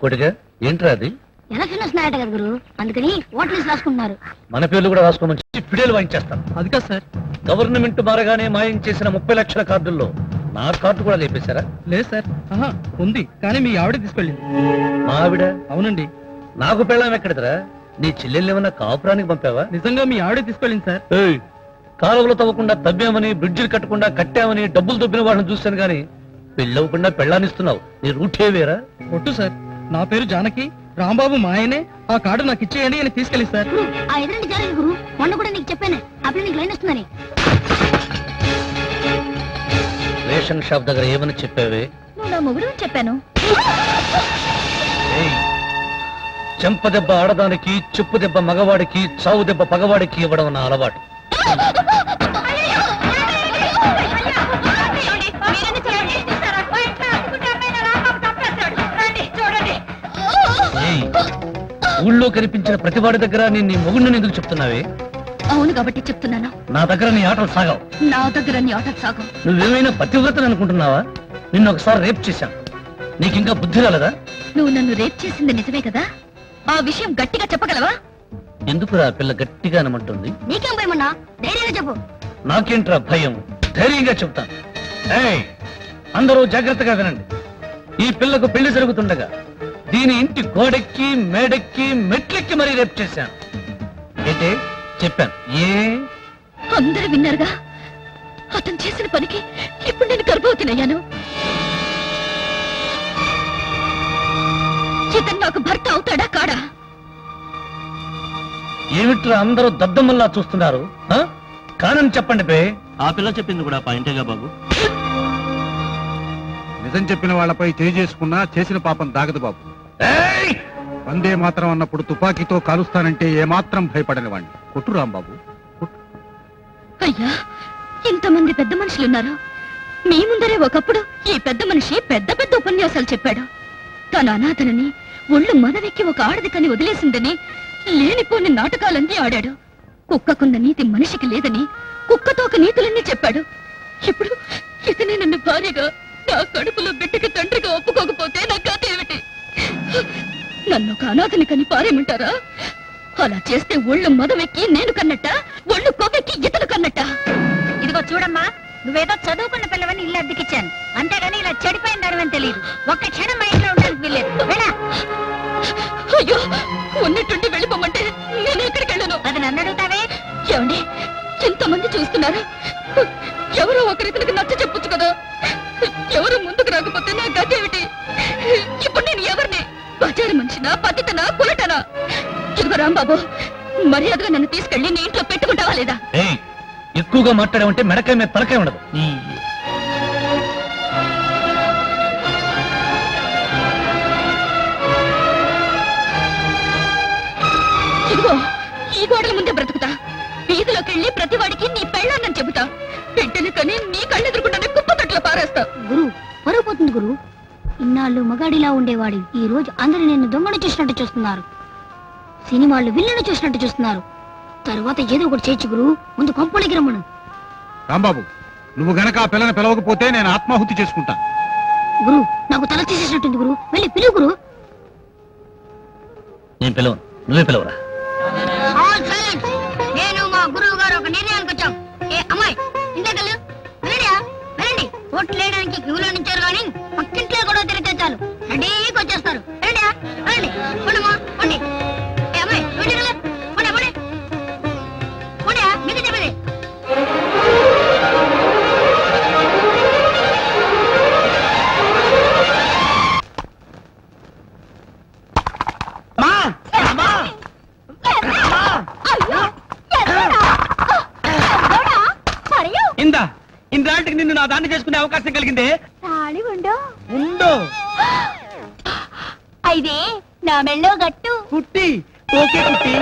కొడుగా ఏంట్రా అది? ఎలక్షన్ వస్తున్నాయట కదా గురు, అందుకని ఓట్ లిస్ట్ రాసుకుంటున్నారు. మన పేర్లు కూడా రాసుకోమని ఫిడేలు వాయించేస్తాను. అది కాదు సార్. గవర్నమెంట్ మారగానే మాయం చేసిన 30 లక్షల కార్డుల్లో నా కార్డు కూడా లేపేశారా? లేదు సార్, ఉంది, కానీ మీ ఆవిడ తీసుకెళ్ళింది. మా ఆవిడ? అవునండి. నాకు పెళ్ళాం ఎక్కడిదరా? నీ చెల్లెల్ని ఏమన్నా కాపురానికి పంపావా? నిజంగా మీ ఆవిడ తీసుకెళ్ళింది సార్. కాలువలు తవ్వకుండా తవ్వామని, బ్రిడ్జిలు కట్టకుండా కట్టామని డబ్బులు దొబ్బిన వాళ్ళని చూశాను గానీ పెళ్ళవకుండా పెళ్ళానిస్తున్నావు. నీ రూటే వేరా? ఒట్టు సార్, నా పేరు జానకి, రాంబాబు మా ఆయనే. ఆ కార్డు నాకు ఇచ్చేయండి అని తీసుకెళ్ళి సార్. గురు, ఆ ఎదురంటి జానకి గురు, మొన్న కూడా నీకు చెప్పానే అప్పుడు నీకు లైన్ వస్తుందని. రేషన్ షాప్ దగ్గర ఏమని చెప్పావే? నువ్వు నా మొగుడు చెప్పాను. చెంప దెబ్బ ఆడదానికి, చెప్పు దెబ్బ మగవాడికి, చావు దెబ్బ పగవాడికి ఇవ్వడం నా అలవాటు. ఊళ్ళో కనిపించిన ప్రతివాడి దగ్గర నేను నీ మొగుడిని ఎందుకు చెప్తున్నావే? అవును కాబట్టి చెప్తున్నాను. నా దగ్గర నీ ఆటలు సాగావు. నా దగ్గర నీ ఆటలు సాగవు. నువ్వేమైనా పతివ్రతని అనుకుంటున్నావా? నిన్ను ఒకసారి రేప్ చేశాను, నీకింకా బుద్ధి రాలేదా? నువ్వు నన్ను రేప్ చేసింది నిజమే కదా? ఆ విషయం గట్టిగా చెప్పగలవా? ఎందుకురా పిల్ల గట్టిగా అనమంటుంది? నీకేం భయమన్నా? ధైర్యంగా చెప్పు. నాకేంట్రా భయం? ధైర్యంగా చెప్తాను. అందరూ జాగ్రత్తగా వినండి. ఈ పిల్లకు పెళ్లి జరుగుతుండగా దీని ఇంటి గోడెక్కి, మేడెక్కి, మెట్లెక్కి మరీ రేప్ చేశాను. ఏంటే చెప్పాను? అందరూ విన్నారుగా. అతను చేసిన పనికి ఇప్పుడు నేను గర్భవతినయ్యాను. ఇతను నాకు భర్త అవుతాడా కాడా? ఏమిట్రా అందరూ దద్దమ్మల్లా చూస్తున్నారు? కానని చెప్పండి బే. ఆ పిల్ల చెప్పింది కూడా పాయింటేగా బాబు. నిజం చెప్పిన వాళ్ళపై చేసుకున్నా చేసిన పాపం దాగదు బాబు. వందే మాత్రం అన్నప్పుడు తుపాకీతో కాలుస్తానంటే ఏమాత్రం భయపడని వాణ్ణి. కొట్టు రాంబాబు. అయ్యా, ఇంతమంది పెద్ద మనుషులున్నారు. మీ ముందరే ఒకప్పుడు ఈ పెద్ద మనిషి పెద్ద పెద్ద ఉపన్యాసాలు చెప్పాడు. తన అనాథనని, ఒళ్ళు మదవెక్కి ఒక ఆడదికని వదిలేసిందని లేనిపోని నాటకాలన్నీ ఆడాడు. కుక్కకున్న నీతి మనిషికి లేదని కుక్కతో ఒక నీతులన్నీ చెప్పాడు. ఇప్పుడు ఇతనే నన్ను భార్యగా, నా కడుపులో బిడ్డకి తండ్రిగా ఒప్పుకోకపోతే నా కథ ఏమిటి? నన్ను ఒక అనాథని కని పారేమంటారా? అలా చేస్తే ఒళ్ళు మదవెక్కి నేను కన్నట్ట, ఒళ్ళు కొవ్వెక్కి ఇతను కన్నట్ట. ఇదిగో చూడమ్మా, నువ్వేదో చదువుకున్న పిల్లవని ఇల్లు అద్దెకిచ్చాను, అంతేగాని ఇలా చెడిపోయిన దానివని తెలియదు. ఒక్క క్షణం మా ఇంట్లో ఉండడానికి వీల్లేదు. అయ్యో, ఉన్నట్టుండి వెళ్ళిపోమంటే నేను ఎక్కడికి వెళ్ళను? అది నన్ను అడుగుతావే. ఏమండి, ఎంతమంది చూస్తున్నారు? ఎవరో ఒకరితనికి నచ్చ చెప్పొచ్చు కదా. ఎవరు ముందుకు రాకపోతే నా గతేమిటి? ఇప్పుడు నేను ఎవరిని? బజారు మనిషినా, పతితనా, కులటనా? ఇదిగో రాంబాబు, మర్యాదగా నన్ను తీసుకెళ్లి నీ ఇంట్లో పెట్టుకుంటావా లేదా? ఎక్కువగా మాట్లాడామంటే మెడకాయ మీద తలకాయ ఉండదు. ఇదిగో ఈ గోడల ముందే బ్రతుకుతా. వీధిలోకి వెళ్ళి ప్రతివాడికి నీ పెళ్ళాన్నని చెబుతా. బిడ్డని కని నీ కళ్ళెదురుకుంటానే కుప్పతట్లో పారేస్తా. గురు, పరువుపోతుంది గురు. ఇన్నాళ్ళు మగాడిలా ఉండేవాడి ఈ రోజు అందరూ నిన్ను దొంగను చూసినట్టు చూస్తున్నారు. సినిమాళ్ళు విల్లును చూసినట్టు చూస్తున్నారు. తరువాత ఏదో ఒకటి చేయొచ్చు గురు. ముందు కొంపలికి రమ్మను. రాంబాబు, నువ్వు గనక ఆ పిల్లని పిలవకపోతే నేను ఆత్మాహుతి చేసుకుంటా. గురు, నాకు తల తీసేసినట్టుంది గురు. వెళ్ళి పిలువు గురు. నేను పిలవను, నువ్వే పిలవరా. నేను మా గురువు గారు ఒక నిర్ణయానికి వచ్చాం. ఏ అమ్మాయి, ఇంతకలు వెళ్ళడియా, వెళ్ళండి. ఓట్లు వేయడానికి క్యూలో నుంచారు కానీ పక్కింట్లో కూడా తిరిగితే చాలు రెడీకి వచ్చేస్తారు. వెళ్ళడియా, వెళ్ళండి. పండమ్మా, పండి. ఏ అమ్మాయి, వెళ్ళి కదా, పండి పండి పండియా, మీకు చెప్పేది. ఇందాటికి నిన్ను నా దాన్ని చేసుకునే అవకాశం కలిగిందే. ఉండు అయితే నా మెళ్ళో గట్టు కుట్టి. ఓకే కుట్టి.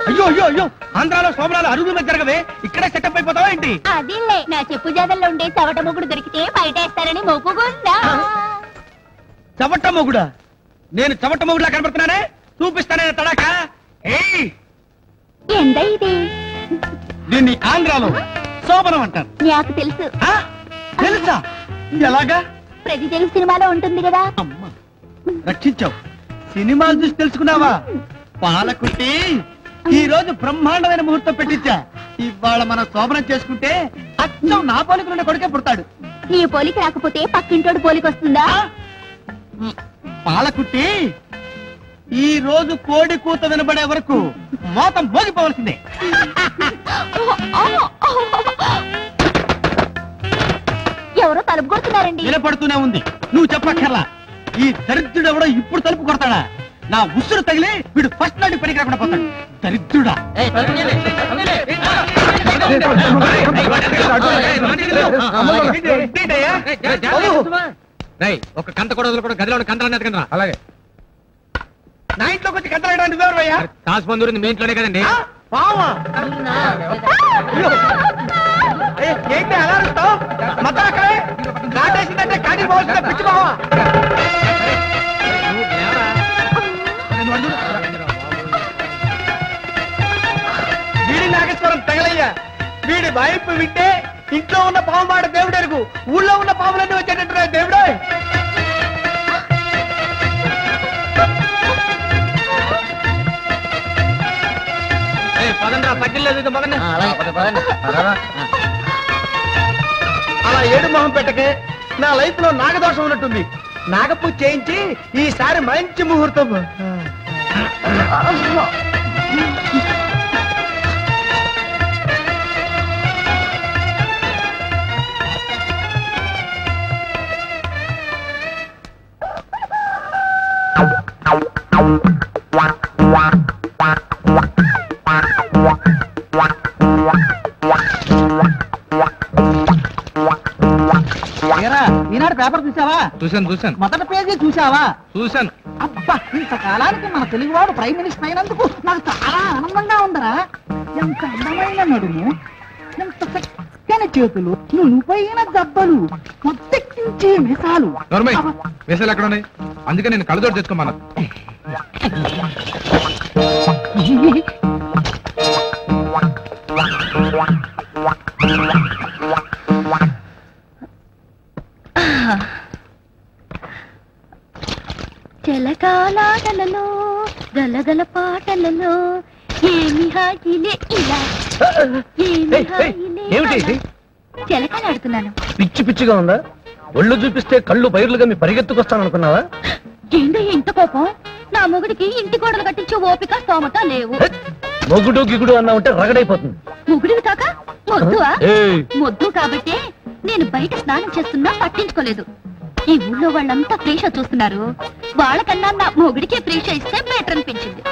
అయ్యో అయ్యో అయ్యో, ఆంధ్రాలో సోమరాలు అరుగు మీద జరగవే, ఇక్కడే సెటప్ అయిపోతావా ఏంటి? అదిలే, నా చెప్పు జాదల్లో ఉండే చవట మొగుడు దొరికితే బయటేస్తారని మొక్కుకుందా. చవట మొగుడా? నేను చవట మొగుడులా కనబడుతున్నానే? చూపిస్తానే తడాక. ఎంత ఇది? దీన్ని ఆంధ్రాలో శోభనం అంటారు. నాకు తెలుసు. తెలుసా? ఎలాగా ప్రతి తెలుగు సినిమాలో ఉంటుంది కదా. అమ్మా రక్షించావు. సినిమాలు చూసి తెలుసుకున్నావా? పాలకుట్టి ఈ రోజు బ్రహ్మాండమైన ముహూర్తం పెట్టించా. ఇవాళ మనం శోభనం చేసుకుంటే అచ్చం నా పోలికలున్న కొడుకే పుడతాడు. నీ పోలిక రాకపోతే పక్కింటోడు పోలిక వస్తుందా? పాలకుట్టి ఈ రోజు కోడి కూత వినబడే వరకు మోతం మోగిపోవలసిందే. ఎవరో తలుపు కొడుతున్నారండి. వినపడుతూనే ఉంది, నువ్వు చెప్పక్కర్లా. ఈ దరిద్రుడు ఎవడో ఇప్పుడు తలుపు కొడతాడా? నా ఉసురు తగిలి వీడు ఫస్ట్ నాటి పనికి రాకుండా పోతాడు. దరిద్రుడా. ఒక కంత కూడా గదిలో కంత అలాగే నా ఇంట్లోకి వచ్చి కట్టడానికి నువ్వెవరయ్యా? కాసు పొందూరింది మీ ఇంట్లోనే కదండి. పావా ఏంటి అలా అరుస్తావు? మొత్తం అక్కడే కాటేసిందంటే కాటి పోవాల్సిన పిచ్చి బావా. వీడి నాగేశ్వరం తగలయ్యా. వీడి వైపు వింటే ఇంట్లో ఉన్న పాము మాట దేవుడు ఎరుగు, ఊళ్ళో ఉన్న పాములన్నీ వచ్చేటట్టున్నాయి దేవుడే. అలా ఏడు మొహం పెట్టకే. నా లైఫ్ లో నాగదోషం ఉన్నట్టుంది. నాగపూజ చేయించి ఈసారి మంచి ముహూర్తం. ఈనాడు పేపర్ చూసావా? చూశాను మొదటి పేజీ చూసావా? చూశాను. అబ్బా, ఇంతకాలానికి మన తెలుగువాడు ప్రైమ్ మినిస్టర్ అయినందుకు నాకు చాలా ఆనందంగా ఉందరా. ఎంత అందమైన నడుము, ఎంత చక్కని చేతులు, నువ్వైన దెబ్బలు, మొత్తెక్కించే మిసాలు. వేసాలు ఎక్కడ ఉన్నాయి? అందుకే నేను కళ్ళజోడు తెచ్చుకోమన్నా. జలకాలాటలలో గలగల పాటలలో ఏమి హాయిలే ఇలా, ఏమి హాయిలే ఏమిటి? జలకాలాడుతున్నాను. పిచ్చి పిచ్చిగా ఉందా? ఒళ్ళు చూపిస్తే కళ్ళు బైర్లుగా మీ పరిగెత్తుకొస్తాను అనుకున్నావా? ఏంటయ్య ఇంత కోపం? నా మొగుడికి ఇంటి గోడలు కట్టించే ఓపిక స్తోమత లేవు. మొగుడు గిగుడు అన్నా ఉంటే రగడైపోతుంది. మొగుడివి కాక మొద్దువా? ఏయ్, మొద్దు కాబట్టి నేను బయట స్నానం చేస్తున్నా పట్టించుకోలేదు. ఈ ఊళ్ళో వాళ్ళంతా ప్రేష చూస్తున్నారు. వాళ్ళకన్నా నా మొగుడికే ప్రేష ఇస్తే బెటర్ అనిపించింది.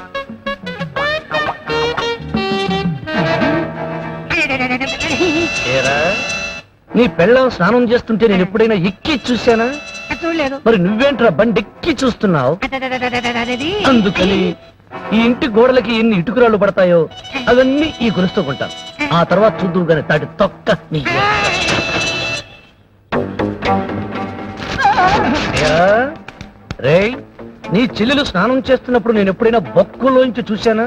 ఏరా, నీ పెళ్ళం స్నానం చేస్తుంటే నేను ఎప్పుడైనా ఎక్కి చూశానా? చూడలేదు. మరి నువ్వేంట్రా బండి ఎక్కి చూస్తున్నావు? అందుకని ఈ ఇంటి గోడలకి ఎన్ని ఇటుకురాళ్ళు పడతాయో అవన్నీ ఈ గురుస్తూ కొంటాను. ఆ తర్వాత చూద్దు గాని తాటి తొక్క నీ. రేయ్, నీ చెల్లెలు స్నానం చేస్తున్నప్పుడు నేను ఎప్పుడైనా బొక్కులోంచి చూశానా?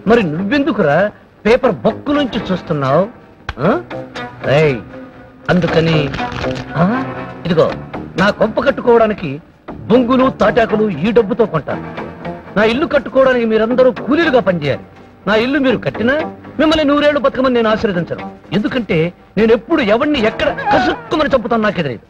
మరి నువ్వెందుకురా పేపర్ బొక్కులోంచి చూస్తున్నావు? రేయ్, అందుకని ఇదిగో నా కొంప కట్టుకోవడానికి బొంగులు తాటాకులు ఈ డబ్బుతో కొంటాను. నా ఇల్లు కట్టుకోవడానికి మీరందరూ కూలీలుగా పనిచేయాలి. నా ఇల్లు మీరు కట్టినా మిమ్మల్ని 100 ఏళ్ళు బతకమని నేను ఆశీర్వదించను. ఎందుకంటే నేను ఎప్పుడు ఎవరిని ఎక్కడ కసుక్కుమని చంపుతాను నాకే తెలియదు.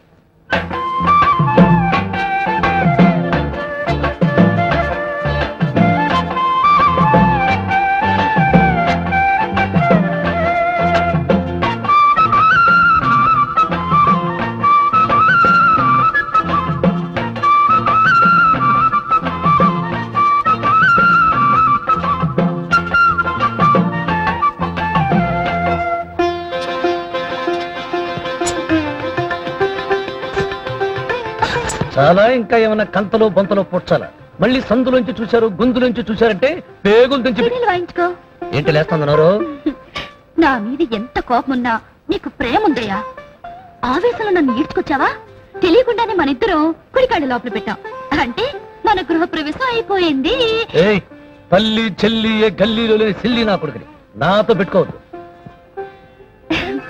చాలా ఇంకా ఏమైనా కంతలో బొంతలో పొడ్చాలా? మళ్ళీ సందులోంచి చూశారు, గొంతులోంచి చూశారంటే పేగులు తెంచి. సీరియల్ వాయించుకో. ఏంటి లేస్తున్నారు? నా మీద ఎంత కోపం ఉన్నా నీకు ప్రేమ ఉందయ్యా. ఆవేశంలో నన్ను ఈడ్చుకొచ్చావా? తెలియకుండానే మన ఇద్దరం కుడికాళ్ళు లోపల పెట్టాం. అంటే మన గృహప్రవేశం అయిపోయింది. ఏయ్, తల్లి చెల్లి ఏ గల్లీలో లేని సిల్లి నా కొడుకుని నాతో పెట్టుకోవద్దు.